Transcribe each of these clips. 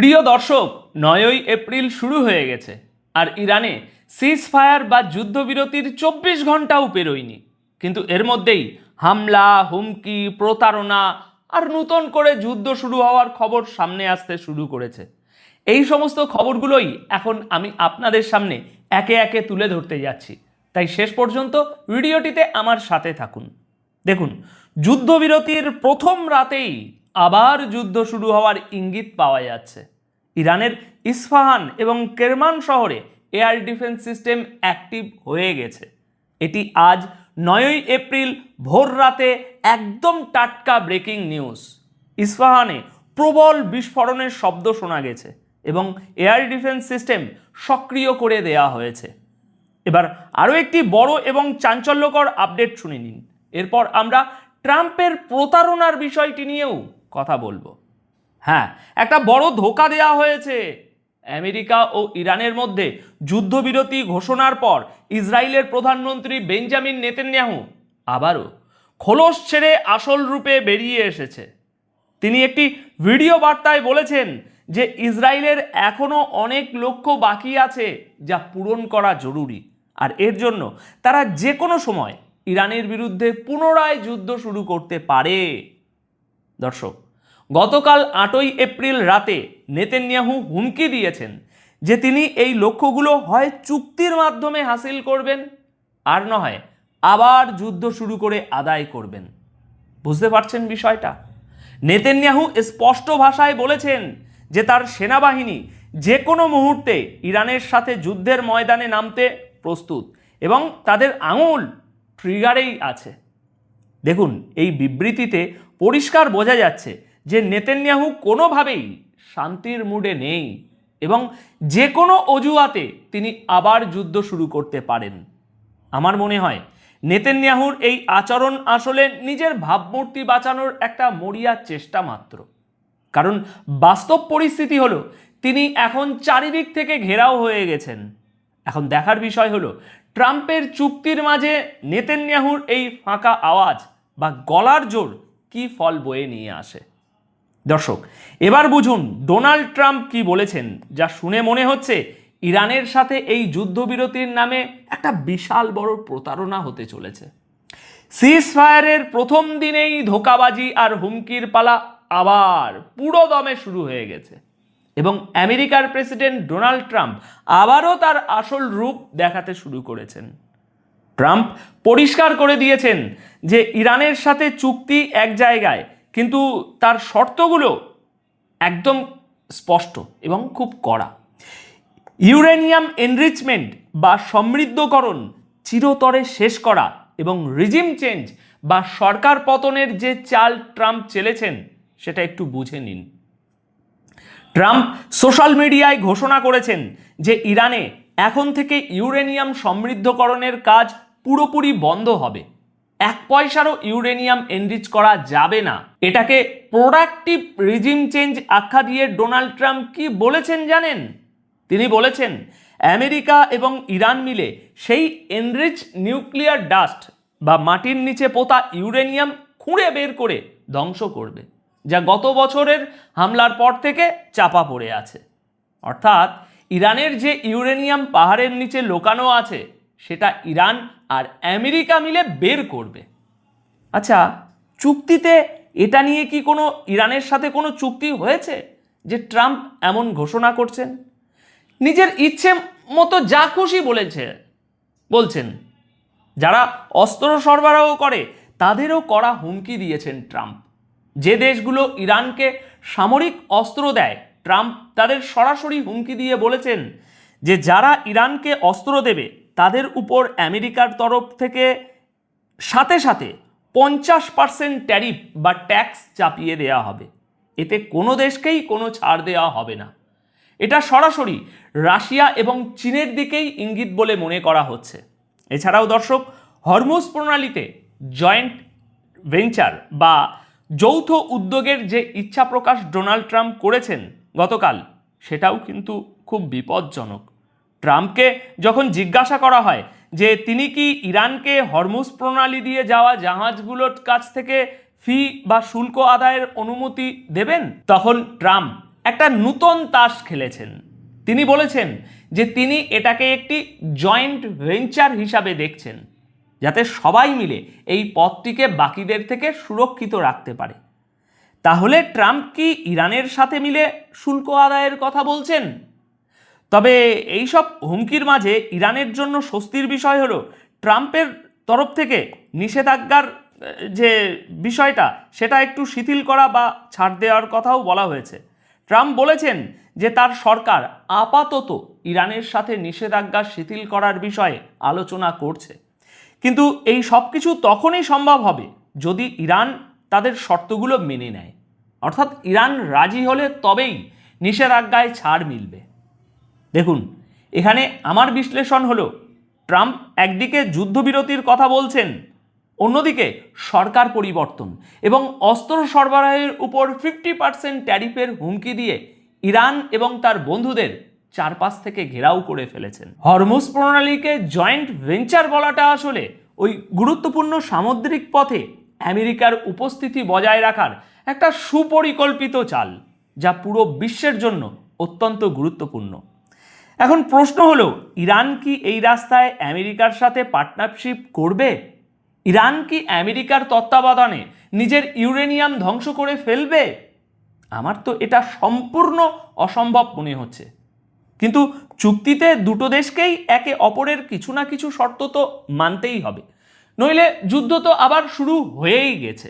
প্রিয় দর্শক, 9ই এপ্রিল শুরু হয়ে গেছে আর ইরানে সিজ ফায়ার বা যুদ্ধবিরতির 24 ঘন্টাও পেরোয়নি, কিন্তু এর মধ্যেই হামলা, হুমকি, প্রতারণা আর নতুন করে যুদ্ধ শুরু হওয়ার খবর সামনে আসতে শুরু করেছে। এই সমস্ত খবরগুলোই এখন আমি আপনাদের সামনে একে একে তুলে ধরতে যাচ্ছি, তাই শেষ পর্যন্ত ভিডিওটিতে আমার সাথে থাকুন। দেখুন, যুদ্ধবিরতির প্রথম রাতেই আবার যুদ্ধ শুরু হওয়ার ইঙ্গিত পাওয়া যাচ্ছে। ইরানের ইস্পাহান এবং কেরমান শহরে এয়ার ডিফেন্স সিস্টেম অ্যাক্টিভ হয়ে গেছে। এটি আজ 9ই এপ্রিল ভোর রাতে একদম টাটকা ব্রেকিং নিউজ। ইস্পাহানে প্রবল বিস্ফোরণের শব্দ শোনা গেছে এবং এয়ার ডিফেন্স সিস্টেম সক্রিয় করে দেয়া হয়েছে। এবার আরও একটি বড় এবং চাঞ্চল্যকর আপডেট শুনে নিন। এরপর আমরা ট্রাম্পের প্রতারণার বিষয়টি নিয়েও কথা বলবো। হ্যাঁ, একটা বড় ধোঁকা দেওয়া হয়েছে। আমেরিকা ও ইরানের মধ্যে যুদ্ধবিরতি ঘোষণার পর ইসরায়েলের প্রধানমন্ত্রী বেঞ্জামিন নেতানিয়াহু আবারও খোলস ছেড়ে আসল রূপে বেরিয়ে এসেছে। তিনি একটি ভিডিও বার্তায় বলেছেন যে ইসরায়েলের এখনও অনেক লক্ষ্য বাকি আছে যা পূরণ করা জরুরি, আর এর জন্য তারা যে কোনো সময় ইরানের বিরুদ্ধে পুনরায় যুদ্ধ শুরু করতে পারে। দর্শক, গতকাল 8ই এপ্রিল রাতে নেতানিয়াহু হুমকি দিয়েছেন যে তিনি এই লক্ষ্যগুলো হয় চুক্তির মাধ্যমে হাসিল করবেন আর না হয় আবার যুদ্ধ শুরু করে আদায় করবেন। বুঝতে পারছেন বিষয়টা? নেতানিয়াহু স্পষ্ট ভাষায় বলেছেন যে তার সেনাবাহিনী যে কোনো মুহূর্তে ইরানের সাথে যুদ্ধের ময়দানে নামতে প্রস্তুত এবং তাদের আঙুল ট্রিগারেই আছে। দেখুন, এই বিবৃতিতে পরিষ্কার বোঝা যাচ্ছে যে নেতানিয়াহু কোনোভাবেই শান্তির মুডে নেই এবং যে কোনো অজুহাতে তিনি আবার যুদ্ধ শুরু করতে পারেন। আমার মনে হয় নেতানিয়াহুর এই আচরণ আসলে নিজের ভাবমূর্তি বাঁচানোর একটা মরিয়া চেষ্টা মাত্র। কারণ বাস্তব পরিস্থিতি হলো তিনি এখন চারিদিক থেকে ঘেরাও হয়ে গেছেন। এখন দেখার বিষয় হলো ট্রাম্পের চুক্তির মাঝে নেতানিয়াহুর এই ফাঁকা আওয়াজ বা গলার জোর কি ফল বয়ে নিয়ে আসে। দর্শক, এবার বুঝুন ডোনাল্ড ট্রাম্প কি বলেছেন, যা শুনে মনে হচ্ছে ইরানের সাথে এই যুদ্ধবিরতির নামে একটা বিশাল বড় প্রতারণা হতে চলেছে। সিজ ফায়ারের প্রথম দিনেই ধোঁকাবাজি আর হুমকির পালা আবার পুরো দমে শুরু হয়ে গেছে এবং আমেরিকার প্রেসিডেন্ট ডোনাল্ড ট্রাম্প আবারও তার আসল রূপ দেখাতে শুরু করেছেন। ট্রাম্প পরিষ্কার করে দিয়েছেন যে ইরানের সাথে চুক্তি এক জায়গায়, কিন্তু তার শর্তগুলো একদম স্পষ্ট এবং খুব কড়া। ইউরেনিয়াম এনরিচমেন্ট বা সমৃদ্ধকরণ চিরতরে শেষ করা এবং রিজিম চেঞ্জ বা সরকার পতনের যে চাল ট্রাম্প চেলেছেন সেটা একটু বুঝে নিন। ট্রাম্প সোশ্যাল মিডিয়ায় ঘোষণা করেছেন যে ইরানে এখন থেকে ইউরেনিয়াম সমৃদ্ধকরণের কাজ পুরোপুরি বন্ধ হবে। 1 পয়সারও ইউরেনিয়াম এনরিচ করা যাবে না। এটাকে প্রোডাক্টিভ রিজিম চেঞ্জ আখ্যা দিয়ে ডোনাল্ড ট্রাম্প কি বলেছেন জানেন? তিনি বলেছেন আমেরিকা এবং ইরান মিলে সেই এনরিচ নিউক্লিয়ার ডাস্ট বা মাটির নিচে পোতা ইউরেনিয়াম খুঁড়ে বের করে ধ্বংস করবে, যা গত বছরের হামলার পর থেকে চাপা পড়ে আছে। অর্থাৎ ইরানের যে ইউরেনিয়াম পাহাড়ের নিচে লুকানো আছে সেটা ইরান আর আমেরিকা মিলে বের করবে। আচ্ছা, চুক্তিতে এটা নিয়ে কি কোনো ইরানের সাথে কোনো চুক্তি হয়েছে যে ট্রাম্প এমন ঘোষণা করছেন? নিজের ইচ্ছে মতো যা খুশি বলছেন। যারা অস্ত্র সরবরাহ করে তাদেরও কড়া হুমকি দিয়েছেন ট্রাম্প। যে দেশগুলো ইরানকে সামরিক অস্ত্র দেয়, ট্রাম্প তাদের সরাসরি হুমকি দিয়ে বলেছেন যে যারা ইরানকে অস্ত্র দেবে তাদের উপর আমেরিকার তরফ থেকে সাথে সাথে 50% ট্যারিফ বা ট্যাক্স চাপিয়ে দেওয়া হবে। এতে কোনো দেশকেই কোনো ছাড় দেওয়া হবে না। এটা সরাসরি রাশিয়া এবং চীনের দিকেই ইঙ্গিত বলে মনে করা হচ্ছে। এছাড়াও দর্শক, হরমুজ প্রণালীতে জয়েন্ট ভেঞ্চার বা যৌথ উদ্যোগের যে ইচ্ছা প্রকাশ ডোনাল্ড ট্রাম্প করেছেন গতকাল, সেটাও কিন্তু খুব বিপজ্জনক। ট্রাম্পকে যখন জিজ্ঞাসা করা হয় যে তিনি কি ইরানকে হরমুজ প্রণালী দিয়ে যাওয়া জাহাজগুলোর কাছ থেকে ফি বা শুল্ক আদায়ের অনুমতি দেবেন, তখন ট্রাম্প একটা নূতন তাস খেলেছেন। তিনি বলেছেন যে তিনি এটাকে একটি জয়েন্ট ভেঞ্চার হিসাবে দেখছেন, যাতে সবাই মিলে এই পথটিকে বাকিদের থেকে সুরক্ষিত রাখতে পারে। তাহলে ট্রাম্প কি ইরানের সাথে মিলে শুল্ক আদায়ের কথা বলছেন? তবে এই সব হুমকির মাঝে ইরানের জন্য স্বস্তির বিষয় হলো ট্রাম্পের তরফ থেকে নিষেধাজ্ঞার যে বিষয়টা সেটা একটু শিথিল করা বা ছাড় দেওয়ার কথাও বলা হয়েছে। ট্রাম্প বলেছেন যে তার সরকার আপাতত ইরানের সাথে নিষেধাজ্ঞা শিথিল করার বিষয়ে আলোচনা করছে, কিন্তু এই সব কিছু তখনই সম্ভব হবে যদি ইরান তাদের শর্তগুলো মেনে নেয়। অর্থাৎ ইরান রাজি হলে তবেই নিষেধাজ্ঞায় ছাড় মিলবে। দেখুন, এখানে আমার বিশ্লেষণ হলো ট্রাম্প একদিকে যুদ্ধবিরতির কথা বলছেন, অন্যদিকে সরকার পরিবর্তন এবং অস্ত্র সরবরাহের উপর 50% ট্যারিফের হুমকি দিয়ে ইরান এবং তার বন্ধুদের চারপাশ থেকে ঘেরাও করে ফেলেছেন। হরমুজ প্রণালীকে জয়েন্ট ভেঞ্চার বলাটা আসলে ওই গুরুত্বপূর্ণ সামুদ্রিক পথে আমেরিকার উপস্থিতি বজায় রাখার একটা সুপরিকল্পিত চাল, যা পুরো বিশ্বের জন্য অত্যন্ত গুরুত্বপূর্ণ। এখন প্রশ্ন হলো, ইরান কি এই রাস্তায় আমেরিকার সাথে পার্টনারশিপ করবে? ইরান কি আমেরিকার তত্ত্বাবধানে নিজের ইউরেনিয়াম ধ্বংস করে ফেলবে? আমার তো এটা সম্পূর্ণ অসম্ভব মনে হচ্ছে। কিন্তু চুক্তিতে দুটো দেশকেই একে অপরের কিছু না কিছু শর্ত তো মানতেই হবে, নইলে যুদ্ধ তো আবার শুরু হয়েই গেছে।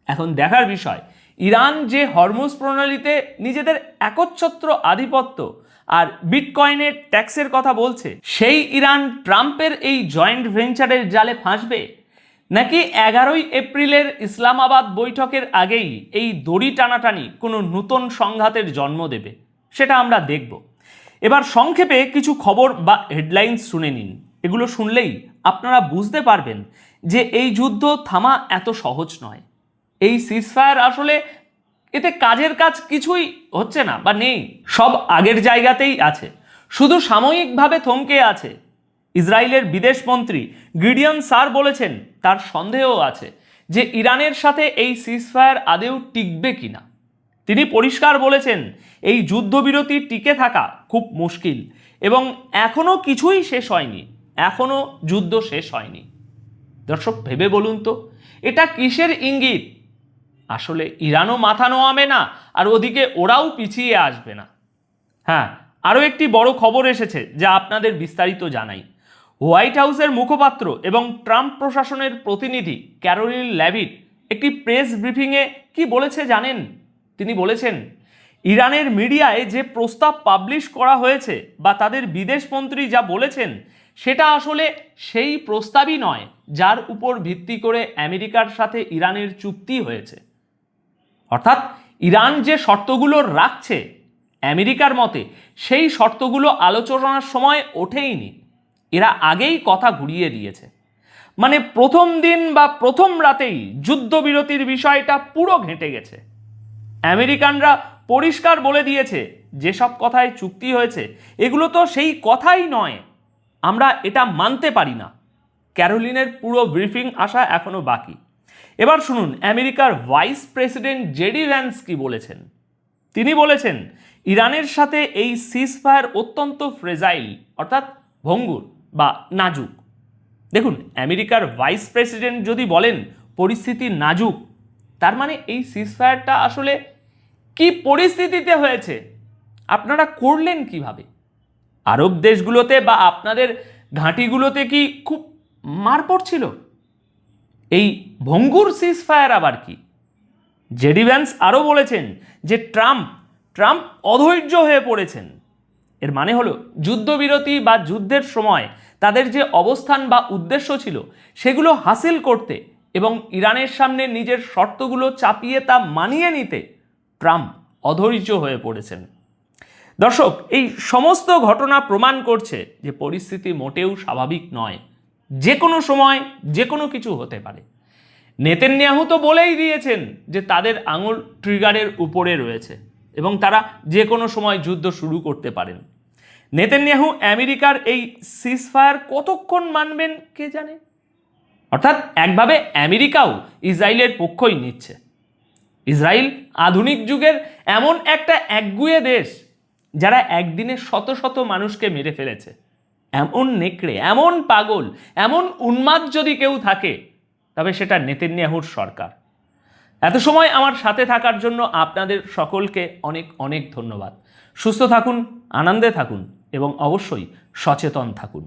এখন দেখার বিষয়, ইরান যে হরমুজ প্রণালীতে নিজেদের একচ্ছত্র আধিপত্য আর বিটকয়েনের ট্যাক্সের কথা বলছে, সেই ইরান ট্রাম্পের এই জয়েন্ট ভেঞ্চারের জালে ফাঁসবে, নাকি 11ই এপ্রিলের ইসলামাবাদ বৈঠকের আগেই এই দড়ি টানাটানি কোনো নতুন সংঘাতের জন্ম দেবে, সেটা আমরা দেখব। এবার সংক্ষেপে কিছু খবর বা হেডলাইন্স শুনে নিন। এগুলো শুনলেই আপনারা বুঝতে পারবেন যে এই যুদ্ধ থামা এত সহজ নয়। এই সিজফায়ার আসলে এতে কাজের কাজ কিছুই হচ্ছে না বা নেই, সব আগের জায়গাতেই আছে, শুধু সাময়িকভাবে থমকে আছে। ইসরায়েলের বিদেশমন্ত্রী গিডিয়ন সার বলেছেন তার সন্দেহ আছে যে ইরানের সাথে এই সিজফায়ার আদৌ টিকবে কিনা। তিনি পরিষ্কার বলেছেন এই যুদ্ধবিরতি টিকে থাকা খুব মুশকিল এবং এখনও কিছুই শেষ হয়নি, এখনও যুদ্ধ শেষ হয়নি। দর্শক, ভেবে বলুন তো, এটা কিসের ইঙ্গিত? আসলে ইরানও মাথা নোয়াবে না, আর ওদিকে ওরাও পিছিয়ে আসবে না। হ্যাঁ, আরও একটি বড় খবর এসেছে যা আপনাদের বিস্তারিত জানাই। হোয়াইট হাউসের মুখপাত্র এবং ট্রাম্প প্রশাসনের প্রতিনিধি ক্যারোলিন ল্যাভিট একটি প্রেস ব্রিফিংয়ে কি বলেছে জানেন? তিনি বলেছেন, ইরানের মিডিয়ায় যে প্রস্তাব পাবলিশ করা হয়েছে বা তাদের বিদেশমন্ত্রী যা বলেছেন সেটা আসলে সেই প্রস্তাবই নয় যার উপর ভিত্তি করে আমেরিকার সাথে ইরানের চুক্তি হয়েছে। অর্থাৎ ইরান যে শর্তগুলো রাখছে আমেরিকার মতে সেই শর্তগুলো আলোচনার সময় ওঠেইনি, এরা আগেই কথা ঘুরিয়ে দিয়েছে। মানে প্রথম দিন বা প্রথম রাতেই যুদ্ধবিরতির বিষয়টা পুরো ঘেঁটে গেছে। আমেরিকানরা পরিষ্কার বলে দিয়েছে যেসব কথায় চুক্তি হয়েছে এগুলো তো সেই কথাই নয়, আমরা এটা মানতে পারি না। ক্যারোলিনের পুরো ব্রিফিং আসা এখনো বাকি। এবার শুনুন আমেরিকার ভাইস প্রেসিডেন্ট জেডি ভ্যান্স কি বলেছেন। তিনি বলেছেন ইরানের সাথে এই সিজফায়ার অত্যন্ত ফ্রেজাইল, অর্থাৎ ভঙ্গুর বা নাজুক। দেখুন, আমেরিকার ভাইস প্রেসিডেন্ট যদি বলেন পরিস্থিতি নাজুক, তার মানে এই সিজফায়ারটা আসলে কি পরিস্থিতিতে হয়েছে, আপনারা করলেন কিভাবে? আরব দেশগুলোতে বা আপনাদের ঘাঁটিগুলোতে কি খুব মার পড়ছিল? এই ভঙ্গুর সিজফায়ার আবার কি? জেডি ভ্যান্স আরও বলেছেন যে ট্রাম্প অধৈর্য হয়ে পড়েছেন। এর মানে হলো যুদ্ধবিরতি বা যুদ্ধের সময় তাদের যে অবস্থান বা উদ্দেশ্য ছিল সেগুলো হাসিল করতে এবং ইরানের সামনে নিজের শর্তগুলো চাপিয়ে তা মানিয়ে নিতে ট্রাম্প অধৈর্য হয়ে পড়েছেন। দর্শক, এই সমস্ত ঘটনা প্রমাণ করছে যে পরিস্থিতি মোটেও স্বাভাবিক নয়, যে কোনো সময় যে কোনো কিছু হতে পারে। নেতানিয়াহু তো বলেই দিয়েছেন যে তাদের আঙুল ট্রিগারের উপরে রয়েছে এবং তারা যে কোনো সময় যুদ্ধ শুরু করতে পারেন। নেতানিয়াহু আমেরিকার এই সিজফায়ার কতক্ষণ মানবেন কে জানে। অর্থাৎ একভাবে আমেরিকাও ইসরায়েলের পক্ষই নিচ্ছে। ইসরায়েল আধুনিক যুগের এমন একটা একগুঁয়ে দেশ যারা একদিনে শত শত মানুষকে মেরে ফেলেছে। এমন নেকড়ে, এমন পাগল, এমন উন্মাদ যদি কেউ থাকে তবে সেটা নেতানিয়াহুর সরকার। এত সময় আমার সাথে থাকার জন্য আপনাদের সকলকে অনেক অনেক ধন্যবাদ। সুস্থ থাকুন, আনন্দে থাকুন এবং অবশ্যই সচেতন থাকুন।